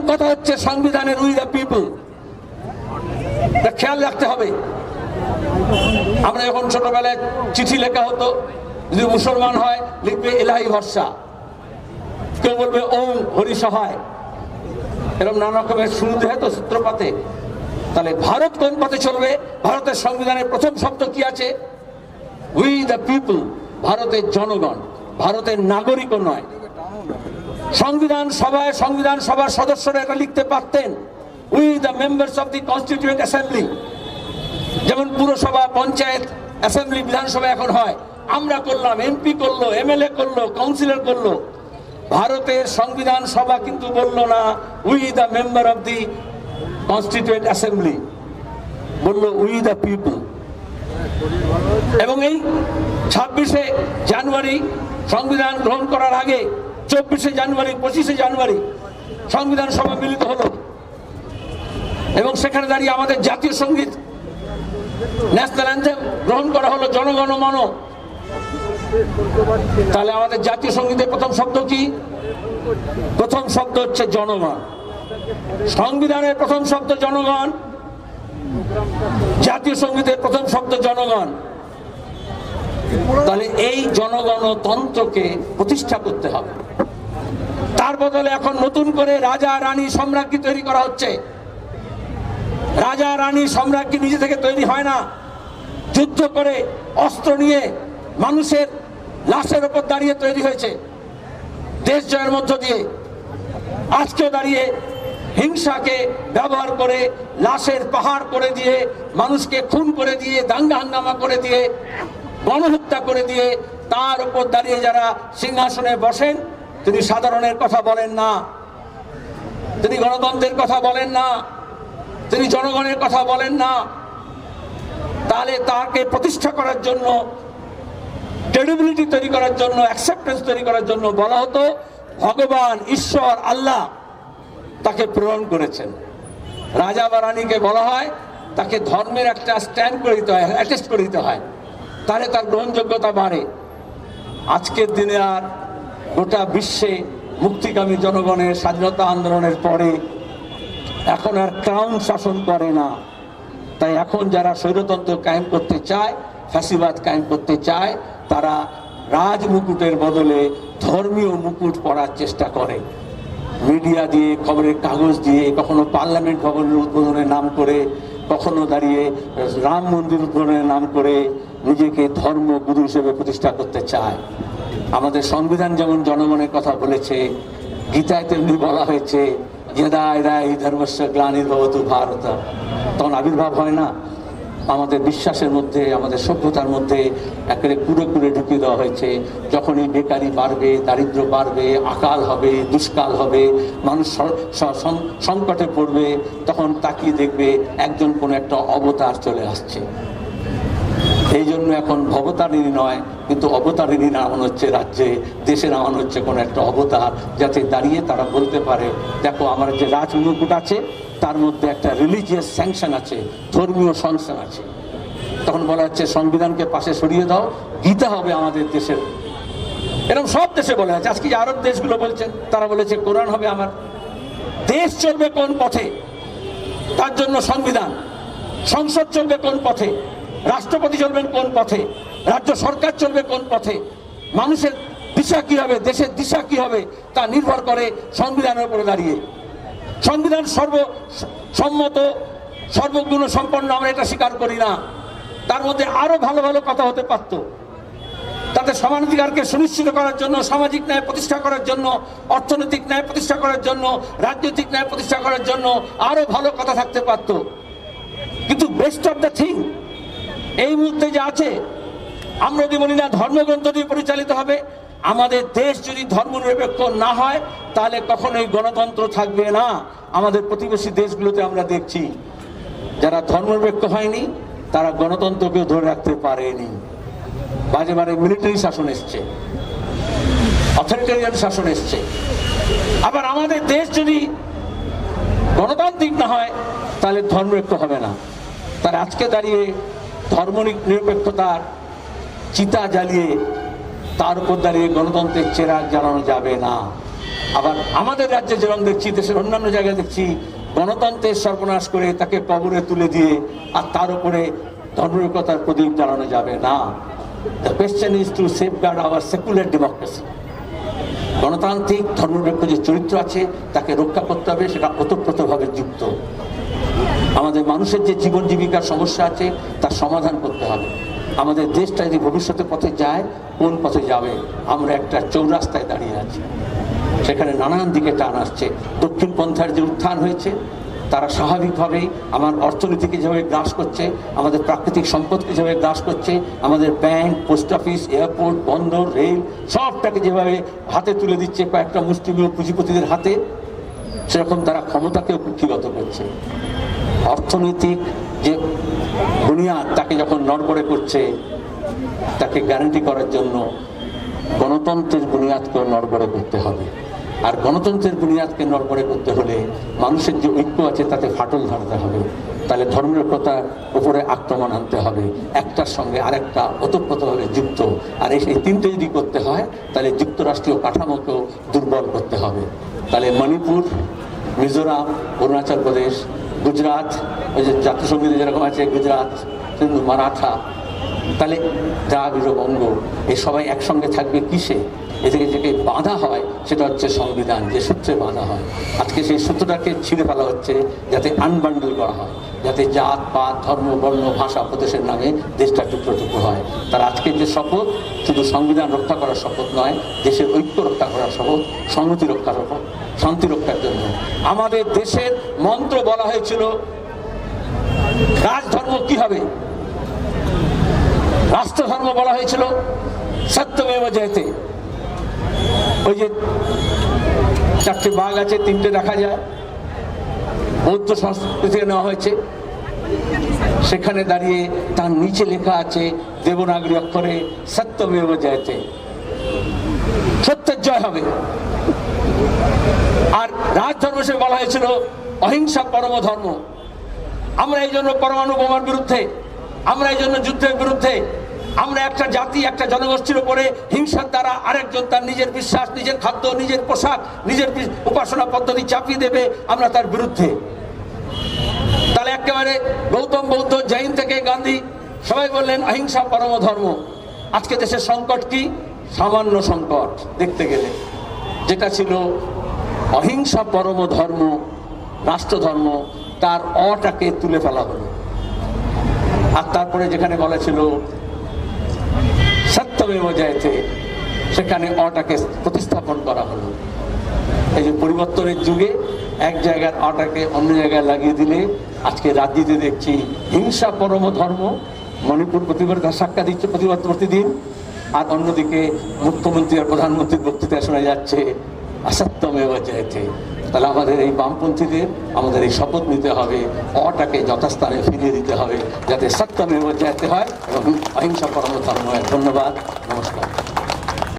কথা হচ্ছে সংবিধানের উই দ্য পিপল, খেয়াল রাখতে হবে। আমরা যখন ছোটবেলায় চিঠি লেখা হতো, যদি মুসলমান হয় লিখবে এলাহি ভরসা, কেউ বলবে ওম হরি সহায়, এরকম নানা রকমের শুনতে হয় তো সূত্রপাতে। তাহলে ভারত কোন পথে চলবে? ভারতের সংবিধানের প্রথম শব্দ কি আছে? উই দ্য পিপল, ভারতের জনগণ, ভারতের নাগরিকও নয়। সংবিধান সভার সদস্যরা এটা লিখতে পারতেন, we the members of the constituent assembly. যেমন পুরসভা, পঞ্চায়েত, অ্যাসেম্বলি, বিধানসভা এখন হয়, আমরা করলাম, এমপি করলো, এমএলএ করলো, কাউন্সিলর করলো। ভারতের সংবিধান সভা কিন্তু বললো না we the member of the constituent assembly, বললো উই দ্য পিপল। এবং এই 26শে জানুয়ারি সংবিধান গ্রহণ করার আগে 24শে জানুয়ারি, 25শে জানুয়ারি সংবিধান সভা মিলিত হলো এবং সেখানে দাঁড়িয়ে আমাদের জাতীয় সঙ্গীত ন্যাশনাল অ্যান্থেম গ্রহণ করা হলো, জনগণ মন। তাহলে আমাদের জাতীয় সঙ্গীতের প্রথম শব্দ কি? প্রথম শব্দ হচ্ছে জনগণ। সংবিধানের প্রথম শব্দ জনগণ, জাতীয় সঙ্গীতের প্রথম শব্দ জনগণ। তাহলে এই জনগণতন্ত্রকে প্রতিষ্ঠা করতে হবে। তার বদলে এখন নতুন করে রাজা রানী সম্রাজ্ঞী তৈরি করা হচ্ছে। রাজা রানী সম্রাজ্ঞী নিজে থেকে তৈরি হয় না, যুদ্ধ করে অস্ত্র নিয়ে মানুষের লাশের উপর দাঁড়িয়ে তৈরি হয়েছে দেশ জয়ের মধ্য দিয়ে। আজকেও দাঁড়িয়ে হিংসাকে ব্যবহার করে লাশের পাহাড় করে দিয়ে, মানুষকে খুন করে দিয়ে, দাঙ্গা হাঙ্গামা করে দিয়ে, গণহত্যা করে দিয়ে, তার উপর দাঁড়িয়ে যারা সিংহাসনে বসেন, তিনি সাধারণের কথা বলেন না, তিনি গণতন্ত্রের কথা বলেন না, তিনি জনগণের কথা বলেন না। তাহলে তাকে প্রতিষ্ঠা করার জন্য, ক্রেডিবিলিটি তৈরি করার জন্য, অ্যাকসেপ্টেন্স তৈরি করার জন্য বলা হতো ভগবান, ঈশ্বর, আল্লাহ তাকে প্রেরণ করেছেন। রাজা বা রানীকে বলা হয় তাকে ধর্মের একটা স্ট্যান্ড করে দিতে হয়, অ্যাটেস্ট করে দিতে হয়, তাহলে তার গ্রহণযোগ্যতা বাড়ে। আজকের দিনে আর গোটা বিশ্বে মুক্তিকামী জনগণের স্বাধীনতা আন্দোলনের পরে এখন আর ক্রাউন শাসন করে না। তাই এখন যারা স্বৈরতন্ত্র কায়েম করতে চায়, ফ্যাসিবাদ কায়েম করতে চায়, তারা রাজ মুকুটের বদলে ধর্মীয় মুকুট পরার চেষ্টা করে। মিডিয়া দিয়ে, খবরের কাগজ দিয়ে, কখনো পার্লামেন্ট ভবনের উদ্বোধনের নাম করে, কখনো দাঁড়িয়ে রাম মন্দির উদ্বোধনের নাম করে নিজেকে ধর্মগুরু হিসেবে প্রতিষ্ঠা করতে চায়। আমাদের সংবিধান যেমন জনগণের কথা বলেছে, গীতায় তেমনি বলা হয়েছে যদা এরা এই ধর্মস্য গ্লানির্ভবতু ভারত, তখন আবির্ভাব হয় না। আমাদের বিশ্বাসের মধ্যে, আমাদের সভ্যতার মধ্যে একেবারে কুড়ে কুড়ে ঢুকিয়ে দেওয়া হয়েছে। যখনই বেকারি বাড়বে, দারিদ্র্য বাড়বে, আকাল হবে, দুষ্কাল হবে, মানুষ সংকটে পড়বে, তখন তাকিয়ে দেখবে একজন কোনো একটা অবতার চলে আসছে। এই জন্য এখন ভবতারিণী নয়, কিন্তু অবতারিণী নামানো হচ্ছে রাজ্যে, দেশে নামানো হচ্ছে কোনো একটা অবতার, যাতে দাঁড়িয়ে তারা বলতে পারে দেখো আমার যে রাজমুকুট আছে তার মধ্যে একটা রিলিজিয়াস স্যাংশন আছে, ধর্মীয় সংস্থান আছে। তখন বলা হচ্ছে সংবিধানকে পাশে সরিয়ে দাও, গীতা হবে আমাদের দেশের। এরকম সব দেশে বলা আছে। আজকে যে আরব দেশগুলো বলছেন, তারা বলেছে কোরআন হবে আমার। দেশ চলবে কোন পথে, তার জন্য সংবিধান। সংসদ চলবে কোন পথে, রাষ্ট্রপতি চলবেন কোন পথে, রাজ্য সরকার চলবে কোন পথে, মানুষের দিশা কি হবে, দেশের দিশা কি হবে, তা নির্ভর করে সংবিধানের উপরে দাঁড়িয়ে। সংবিধান সর্বসম্মত, সর্বগুণ সম্পন্ন, আমরা এটা স্বীকার করি না। তার মধ্যে আরো ভালো ভালো কথা হতে পারত। তাদের সমানাধিকারকে সুনিশ্চিত করার জন্য, সামাজিক ন্যায় প্রতিষ্ঠা করার জন্য, অর্থনৈতিক ন্যায় প্রতিষ্ঠা করার জন্য, রাজনৈতিক ন্যায় প্রতিষ্ঠা করার জন্য আরো ভালো কথা থাকতে পারত। কিন্তু বেস্ট অফ দ্য থিং এই মুহূর্তে যা আছে, আমরা যদি বলি না ধর্মগ্রন্থ দিয়ে পরিচালিত হবে, আমাদের দেশ যদি ধর্মনিরপেক্ষ না হয় তাহলে কখনোই গণতন্ত্র থাকবে না। আমাদের প্রতিবেশী দেশগুলোতে আমরা দেখছি যারা ধর্মনিরপেক্ষ হয়নি তারা গণতন্ত্রকেও ধরে রাখতে পারেনি। বাজে বারে মিলিটারি শাসন এসছে, অথরিটেরিয়ান শাসন এসছে। আবার আমাদের দেশ যদি গণতান্ত্রিক না হয় তাহলে ধর্মনিরপেক্ষ হবে না। তার আজকে দাঁড়িয়ে ধর্মনিরপেক্ষতার চিতা জ্বালিয়ে তার উপর দাঁড়িয়ে গণতন্ত্রের চেরাগ জ্বালানো যাবে না। আবার আমাদের রাজ্যে যেরকম দেখছি, দেশের অন্যান্য জায়গায় দেখছি, গণতন্ত্রের সর্বনাশ করে তাকে কবরে তুলে দিয়ে আর তার উপরে ধর্মনিরপেক্ষতার প্রদীপ জ্বালানো যাবে না। The question is to safeguard our secular democracy. গণতান্ত্রিক ধর্মনিরপেক্ষ যে চরিত্র আছে তাকে রক্ষা করতে হবে, সেটা ওতপ্রোতভাবে যুক্ত। আমাদের মানুষের যে জীবন জীবিকার সমস্যা আছে তার সমাধান করতে হবে। আমাদের দেশটা যদি ভবিষ্যতের পথে যায়, কোন পথে যাবে? আমরা একটা চৌরাস্তায় দাঁড়িয়ে আছি, সেখানে নানান দিকে টান আসছে। দক্ষিণ পন্থার যে উত্থান হয়েছে, তারা স্বাভাবিকভাবেই আমার অর্থনীতিকে যেভাবে গ্রাস করছে, আমাদের প্রাকৃতিক সম্পদকে যেভাবে গ্রাস করছে, আমাদের ব্যাংক, পোস্ট অফিস, এয়ারপোর্ট, বন্দর, রেল সবটাকে যেভাবে হাতে তুলে দিচ্ছে কয়েকটা মুষ্টিমেয় পুঁজিপতিদের হাতে, সেরকম তারা ক্ষমতাকেও কুক্ষিগত করছে। অর্থনৈতিক যে বুনিয়াদ তাকে যখন নড়বড়ে করছে, তাকে গ্যারান্টি করার জন্য গণতন্ত্রের বুনিয়াদকেও নড়বড়ে করতে হবে। আর গণতন্ত্রের বুনিয়াদকে নড়বড়ে করতে হলে মানুষের যে ঐক্য আছে তাতে ফাটল ধরতে হবে। তাহলে ধর্মনিরপেক্ষতার উপরে আক্রমণ আনতে হবে, একটার সঙ্গে আরেকটা ওতপ্রোতভাবে যুক্ত। আর এই তিনটে যদি করতে হয়, তাহলে যুক্তরাষ্ট্রীয় কাঠামোকেও দুর্বল করতে হবে। তাহলে মণিপুর, মিজোরাম, অরুণাচল প্রদেশ, গুজরাট, ওই যে জাতীয় সঙ্গীতে যেরকম আছে গুজরাট, কিন্তু মারাঠা, তাহলে দ্রাবিড় বঙ্গ, এই সবাই একসঙ্গে থাকবে কিসে? এ থেকে যে বাঁধা হয় সেটা হচ্ছে সংবিধান, যে সূত্রে বাঁধা হয়। আজকে সেই সূত্রটাকে ছিঁড়ে ফেলা হচ্ছে, যাতে আনবান্ডেল করা হয়, যাতে জাত পাত, ধর্ম, বর্ণ, ভাষা, প্রদেশের নামে দেশটা টুকরো টুকরো হয়। তার আজকের যে শপথ, শুধু সংবিধান রক্ষা করার শপথ নয়, দেশের ঐক্য রক্ষা করার শপথ, সংহতি রক্ষার শপথ, শান্তি রক্ষার জন্য। আমাদের দেশের মন্ত্র বলা হয়েছিল রাজধর্ম কি হবে, রাষ্ট্রধর্ম বলা হয়েছিল সত্যমেব জয়তে। ওই যে চারটে বাঘ আছে, তিনটে দেখা যায়, বৌদ্ধ সংস্কৃতি থেকে নেওয়া হয়েছে। সেখানে দাঁড়িয়ে তার নিচে লেখা আছে দেবনাগরী অক্ষরে সত্যমেব জয়তে, সত্যের জয় হবে। আর রাজধর্ম হিসেবে বলা হয়েছিল অহিংসা পরম ধর্ম। আমরা এই জন্য পরমাণু বোমার বিরুদ্ধে, আমরা এই জন্য যুদ্ধের বিরুদ্ধে। আমরা একটা জাতি, একটা জনগোষ্ঠীর উপরে হিংসার দ্বারা আরেকজন তার নিজের বিশ্বাস, নিজের খাদ্য, নিজের পোশাক, নিজের উপাসনা পদ্ধতি চাপিয়ে দেবে, আমরা তার বিরুদ্ধে। তাহলে একেবারে গৌতম বৌদ্ধ, জৈন থেকে গান্ধী সবাই বললেন অহিংসা পরম ধর্ম। আজকে দেশের সংকট কি? সামান্য সংকট দেখতে গেলে। যেটা ছিল অহিংসা পরম ধর্ম, রাষ্ট্রধর্ম, তার অটাকে তুলে ফেলা হলো। আর তারপরে যেখানে বলা ছিল সত্যমেব জয়তে, সেখানে অটাকে প্রতিস্থাপন করা হলো। এই যে পরিবর্তনের যুগে এক জায়গার অটাকে অন্য জায়গায় লাগিয়ে দিলে আজকে রাজনীতি দেখছি হিংসা পরম ধর্ম। মণিপুর প্রতিবাদ সাক্ষা দিচ্ছে প্রতিবাদ প্রতিদিন, আর অন্যদিকে মুখ্যমন্ত্রী আর প্রধানমন্ত্রীর বক্তৃতায় শোনা যাচ্ছে অসত্যমেব জয়তে। তাহলে আমাদের এই বামপন্থীদের আমাদের এই শপথ নিতে হবে, অটাকে যথাস্থানে ফিরিয়ে দিতে হবে, যাতে সত্যমেব জয়তে হয় এবং অহিংসা পরম ধর্ম হয়। ধন্যবাদ, নমস্কার।